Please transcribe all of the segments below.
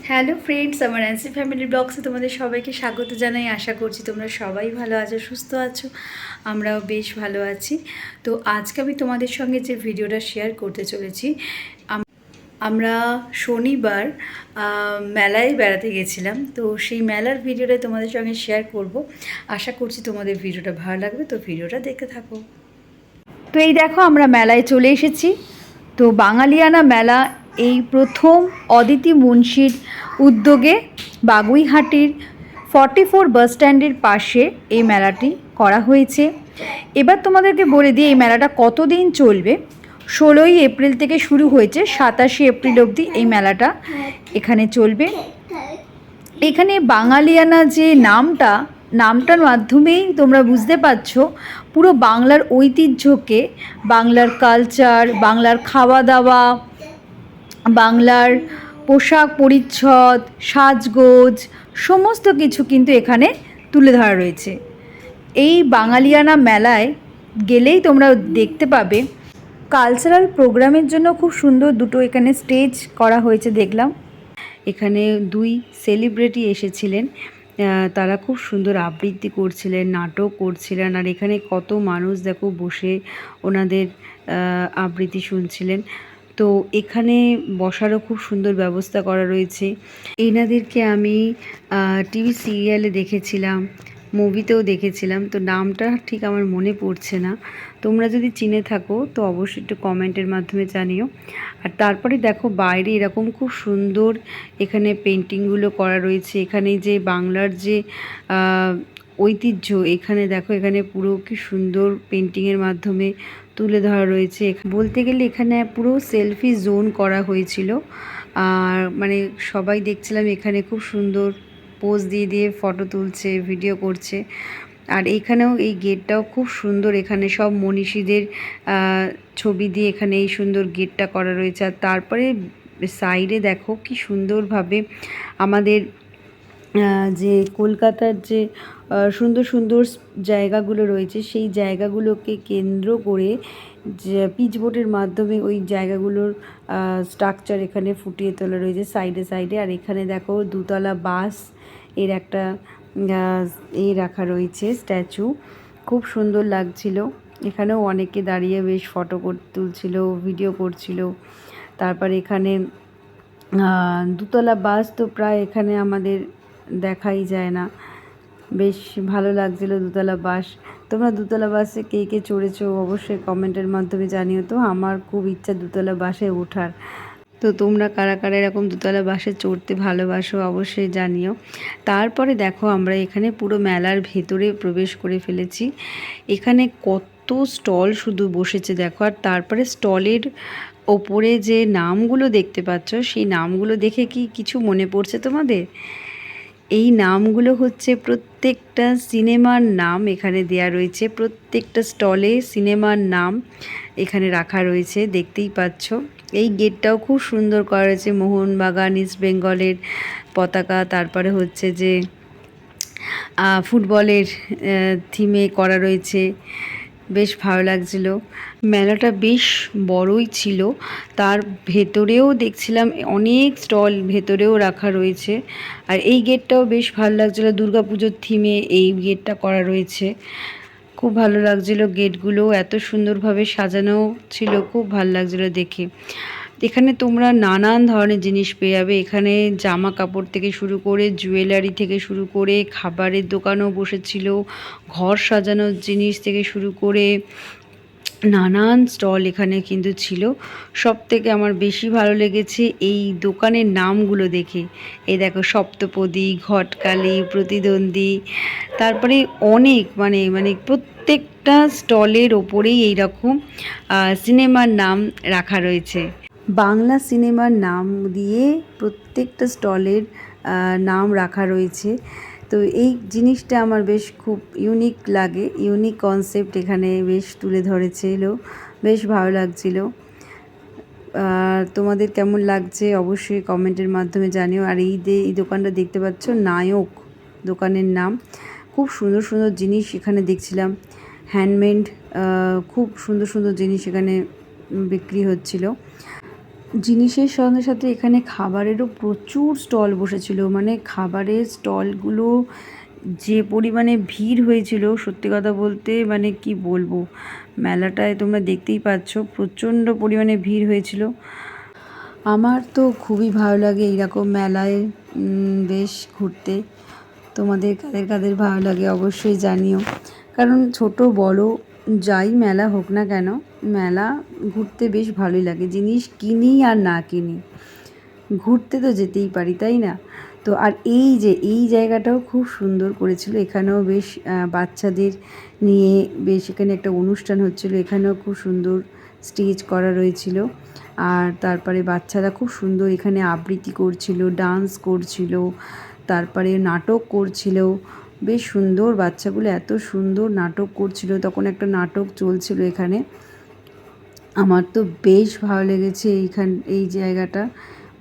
Hello friends, আমার অ্যান্সি family ব্লগসে তোমাদের সবাইকে স্বাগত জানাই। আশা করছি তোমরা সবাই ভালো আছো, সুস্থ আছো। আমরাও বেশ ভালো আছি। তো আজকে আমি তোমাদের সঙ্গে যে ভিডিওটা শেয়ার করতে চলেছি, আমরা শনিবার মেলায় বেড়াতে গেছিলাম। তো সেই মেলার ভিডিওটা তোমাদের সঙ্গে শেয়ার করব। আশা করছি তোমাদের ভিডিওটা ভালো লাগবে, তো ভিডিওটা দেখতে থাকো। তো এই দেখো, আমরা মেলায় চলে এসেছি। তো বাঙালিয়ানা মেলা এই প্রথম অদিতি মুন্সির উদ্যোগে বাগুইহাটির 44 বাস স্ট্যান্ডের পাশে এই মেলাটি করা হয়েছে। এবার তোমাদেরকে বলে দিই এই মেলাটা কতদিন চলবে। 16ই এপ্রিল থেকে শুরু হয়েছে, 27শে এপ্রিল অবধি এই মেলাটা এখানে চলবে। এখানে বাঙালিয়ানা যে নামটার মাধ্যমেই তোমরা বুঝতে পারছো পুরো বাংলার ঐতিহ্যকে, বাংলার কালচার, বাংলার খাওয়া দাওয়া, বাংলার পোশাক পরিচ্ছদ, সাজগোজ, সমস্ত কিছু কিন্তু এখানে তুলে ধরা রয়েছে। এই বাঙালিয়ানা মেলায় গেলেই তোমরা দেখতে পাবে কালচারাল প্রোগ্রামের জন্য খুব সুন্দর দুটো এখানে স্টেজ করা হয়েছে দেখলাম। এখানে 2 সেলিব্রিটি এসেছিলেন, তারা খুব সুন্দর আবৃত্তি করছিলেন, নাটক করছিলেন। আর এখানে কত মানুষ দেখো বসে ওনাদের আবৃত্তি শুনছিলেন। তো এখানে বসারও খুব সুন্দর ব্যবস্থা করা রয়েছে। এনাদেরকে আমি টিভি সিরিয়ালে দেখেছিলাম, মুভিতেও দেখেছিলাম, তো নামটা ঠিক আমার মনে পড়ছে না। তোমরা যদি চিনে থাকো তো অবশ্যই একটু কমেন্টের মাধ্যমে জানিও। আর তারপরে দেখো বাইরে এরকম খুব সুন্দর এখানে পেন্টিংগুলো করা রয়েছে। এখানে যে বাংলার যে ঐতিহ্য, এখানে দেখো এখানে পুরো কি সুন্দর পেন্টিংয়ের মাধ্যমে তুলে ধরা রয়েছে। বলতে গেলে এখানে পুরো সেলফি জোন করা হয়েছিল। আর মানে সবাই দেখছিলাম এখানে খুব সুন্দর পোজ দিয়ে দিয়ে ফটো তুলছে, ভিডিও করছে। আর এইখানেও এই গেটটাও খুব সুন্দর, এখানে সব মনীষীদের ছবি দিয়ে এখানে এই সুন্দর গেটটা করা রয়েছে। আর তারপরে সাইডে দেখো কি সুন্দরভাবে আমাদের যে কলকাতার যে সুন্দর সুন্দর জায়গাগুলো রয়েছে, সেই জায়গাগুলোকে কেন্দ্র করে যে পিচবোর্ডের মাধ্যমে ওই জায়গাগুলোর স্ট্রাকচার এখানে ফুটিয়ে তোলা রয়েছে সাইডে সাইডে। আর এখানে দেখো 2 তলা বাস এর একটা রাখা রয়েছে স্ট্যাচু, খুব সুন্দর লাগছিল। এখানেও অনেকে দাঁড়িয়ে বেশ ফটো তুলছিল, ভিডিও করছিল। তারপর এখানে 2 তলা বাস তো প্রায় এখানে আমাদের দেখাই যায় না, বেশ ভালো লাগছিল 2 তলা বাস। তোমরা 2 তলা বাসে কে কে চড়েছো অবশ্যই কমেন্টের মাধ্যমে জানিও। তো আমার খুব ইচ্ছা 2 তলা বাসে ওঠার। তো তোমরা কারা কারা এরকম 2 তলা বাসে চড়তে ভালোবাসো অবশ্যই জানিও। তারপরে দেখো আমরা এখানে পুরো মেলার ভেতরে প্রবেশ করে ফেলেছি। এখানে কত স্টল শুধু বসেছে দেখো। আর তারপরে স্টলের ওপরে যে নামগুলো দেখতে পাচ্ছ, সেই নামগুলো দেখে কি কিছু মনে পড়ছে তোমাদের? এই নামগুলো হচ্ছে প্রত্যেকটা সিনেমার নাম এখানে দেয়া রয়েছে। প্রত্যেকটা স্টলে সিনেমার নাম এখানে রাখা রয়েছে, দেখতেই পাচ্ছ। এই গেটটাও খুব সুন্দর করা রয়েছে, মোহনবাগান ইস্ট বেঙ্গলের পতাকা, তারপরে হচ্ছে যে ফুটবলের থিমে করা রয়েছে, বেশ ভালো লাগছিল। মেলাটা বেশ বড়ই ছিল, তার ভেতরেও দেখছিলাম অনেক স্টল ভেতরেও রাখা রয়েছে। আর এই গেটটাও বেশ ভালো লাগছিলো, দুর্গাপুজোর থিমে এই গেটটা করা রয়েছে, খুব ভালো লাগছিলো। গেটগুলো এত সুন্দরভাবে সাজানো ছিল, খুব ভালো লাগছিলো দেখে। এখানে তোমরা নানান ধরনের জিনিস পেয়ে যাবে। এখানে জামা কাপড় থেকে শুরু করে, জুয়েলারি থেকে শুরু করে, খাবারের দোকানও বসেছিল, ঘর সাজানোর জিনিস থেকে শুরু করে নানান স্টল এখানে কিন্তু ছিল। সবথেকে আমার বেশি ভালো লেগেছে এই দোকানের নামগুলো দেখে। এই দেখো, সপ্তপদী, ঘটকালি, প্রতিদ্বন্দ্বী, তারপরে অনেক মানে মানে প্রত্যেকটা স্টলের ওপরেই এইরকম সিনেমার নাম রাখা রয়েছে। বাংলা সিনেমার নাম দিয়ে প্রত্যেকটা স্টলের নাম রাখা রয়েছে। তো এই জিনিসটা আমার বেশ খুব ইউনিক লাগে, ইউনিক কনসেপ্ট এখানে বেশ তুলে ধরেছিল, বেশ ভালো লাগছিল। তোমাদের কেমন লাগছে অবশ্যই কমেন্টের মাধ্যমে জানিও। আর এই দোকানটা দেখতে পাচ্ছ, নায়ক দোকানের নাম। খুব সুন্দর সুন্দর জিনিস এখানে দেখছিলাম, হ্যান্ডমেড খুব সুন্দর সুন্দর জিনিস এখানে বিক্রি হচ্ছিল। জিনিসের সঙ্গে সাথে এখানে খাবারেরও প্রচুর স্টল বসেছিল, মানে খাবারের স্টলগুলো যে পরিমাণে ভিড় হয়েছিল সত্যি কথা বলতে মানে কি বলবো, মেলাটায় তোমরা দেখতেই পাচ্ছ প্রচণ্ড পরিমাণে ভিড় হয়েছিল। আমার তো খুবই ভালো লাগে এইরকম মেলায় বেশ ঘুরতে। তোমাদের কাদের কাদের ভালো লাগে অবশ্যই জানিও, কারণ ছোট বড় যাই মেলা হোক না কেন, মেলা ঘুরতে বেশ ভালোই লাগে। জিনিস কিনি আর না কিনি, ঘুরতে তো যেতেই পারি, তাই না? তো আর এই জায়গাটাও খুব সুন্দর করেছিল, এখানেও বেশ বাচ্চাদের নিয়ে বেশ এখানে একটা অনুষ্ঠান হচ্ছিল, এখানেও খুব সুন্দর স্টেজ করা রয়েছিল। আর তারপরে বাচ্চারা খুব সুন্দর এখানে আবৃত্তি করছিল, ডান্স করছিল, তারপরে নাটক করছিল, বেশ সুন্দর। বাচ্চাগুলো এত সুন্দর নাটক করছিল, তখন একটা নাটক চলছিল এখানে। আমার তো বেশ ভালো লেগেছে এই জায়গাটা,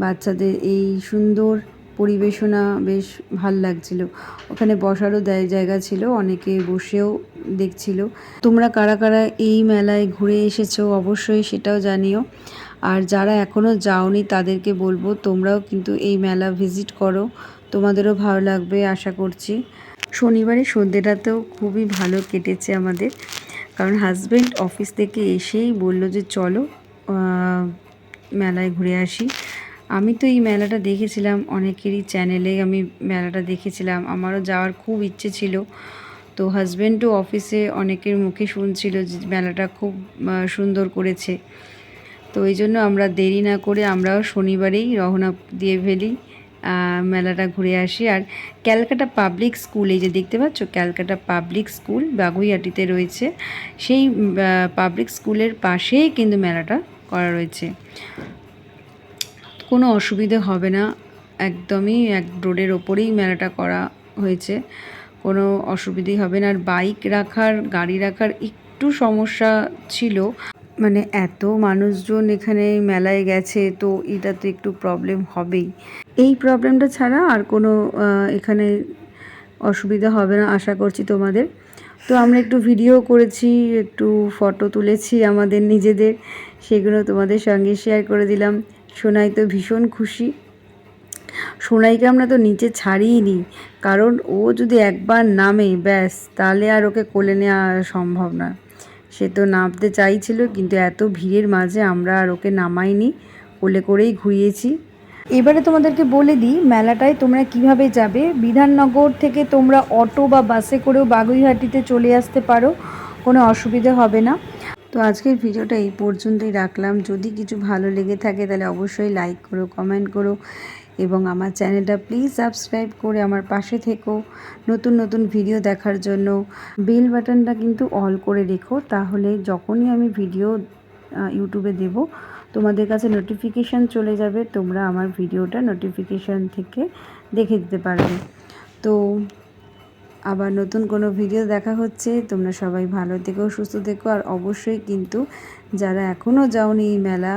বাচ্চাদের এই সুন্দর পরিবেশনা বেশ ভাল লাগছিল। ওখানে বসারও জায়গা ছিল, অনেকে বসেও দেখছিল। তোমরা কারা কারা এই মেলায় ঘুরে এসেছো অবশ্যই সেটাও জানিও। আর যারা এখনও যাওনি তাদেরকে বলবো তোমরাও কিন্তু এই মেলা ভিজিট করো, তোমাদেরও ভালো লাগবে আশা করছি। শনিবারে সন্ধ্যেটাতেও খুবই ভালো কেটেছে আমাদের, কারণ হাজব্যান্ড অফিস থেকে এসেই বলল যে চলো মেলায় ঘুরে আসি। আমি তো এই মেলাটা দেখেছিলাম অনেকেরই চ্যানেলে, আমি মেলাটা দেখেছিলাম, আমারও যাওয়ার খুব ইচ্ছে ছিল। তো হাজব্যান্ডও অফিসে অনেকের মুখে শুনছিল যে মেলাটা খুব সুন্দর করেছে। তো এই জন্য আমরা দেরি না করে আমরাও শনিবারেই রওনা দিয়ে ফেলি, মেলাটা ঘুরে আসি। আর ক্যালকাটা পাবলিক স্কুল, এই যে দেখতে পাচ্ছ ক্যালকাটা পাবলিক স্কুল বাগুইআটিতে রয়েছে, সেই পাবলিক স্কুলের পাশেই কিন্তু মেলাটা করা রয়েছে। কোনো অসুবিধে হবে না, একদমই এক রোডের ওপরেই মেলাটা করা হয়েছে, কোনো অসুবিধেই হবে না। আর বাইক রাখার গাড়ি রাখার একটু সমস্যা ছিল, মানে এত মানুষজন এখানে মেলায় গেছে, তো এটা তো একটু প্রবলেম হবেই। এই প্রবলেমটা ছাড়া আর কোনো এখানে অসুবিধা হবে না আশা করছি তোমাদের। তো আমরা একটু ভিডিও করেছি, একটু ফটো তুলেছি আমাদের নিজেদের, সেগুলো তোমাদের সঙ্গে শেয়ার করে দিলাম। সোনাই তো ভীষণ খুশি, সোনাইকে আমরা তো নিচে ছাড়িই নি, কারণ ও যদি একবার নামে ব্যাস তাহলে আর ওকে কোলে নেওয়া সম্ভব না। সে তো নামতে চাইছিল, কিন্তু এত ভিড়ের মাঝে আমরা আর ওকে নামাইনি, কোলে করেই ঘুরিয়েছি। এবারে তোমাদেরকে বলে দিই মেলাটায় তোমরা কিভাবে যাবে। বিধাননগর থেকে তোমরা অটো বা বাসে করেও বাগুইআটিতে চলে আসতে পারো, কোনো অসুবিধা হবে না। তো আজকের ভিডিওটা এই পর্যন্তই রাখলাম। যদি কিছু ভালো লেগে থাকে তাহলে অবশ্যই লাইক করো, কমেন্ট করো, এবং আমার চ্যানেলটা প্লিজ সাবস্ক্রাইব করে আমার পাশে থেকো নতুন নতুন ভিডিও দেখার জন্য। বেল বাটনটা কিন্তু অল করে রেখো, তাহলে যখনই আমি ভিডিও ইউটিউবে দেব তোমাদের কাছে নোটিফিকেশান চলে যাবে, তোমরা আমার ভিডিওটা নোটিফিকেশান থেকে দেখে দিতে পারবে। তো আবার নতুন কোনো ভিডিও দেখা হচ্ছে, তোমরা সবাই ভালো থেকো, সুস্থ থেকো। আর অবশ্যই কিন্তু যারা এখনও যাওনি এই মেলা,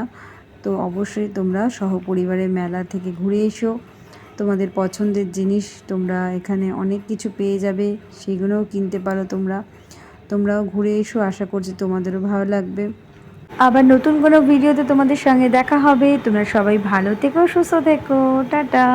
তো অবশ্যই তোমরা সহপরিবারে মেলা থেকে ঘুরে এসো, তোমাদের পছন্দের জিনিস তোমরা এখানে অনেক কিছু পেয়ে যাবে, সেগুলোও কিনতে পারো তোমরাও ঘুরে এসো, আশা করছি তোমাদেরও ভালো লাগবে। আবার নতুন কোনো ভিডিওতে তোমাদের সঙ্গে দেখা হবে, তোমরা সবাই ভালো থেকো, সুস্থ থেকো, টাটা।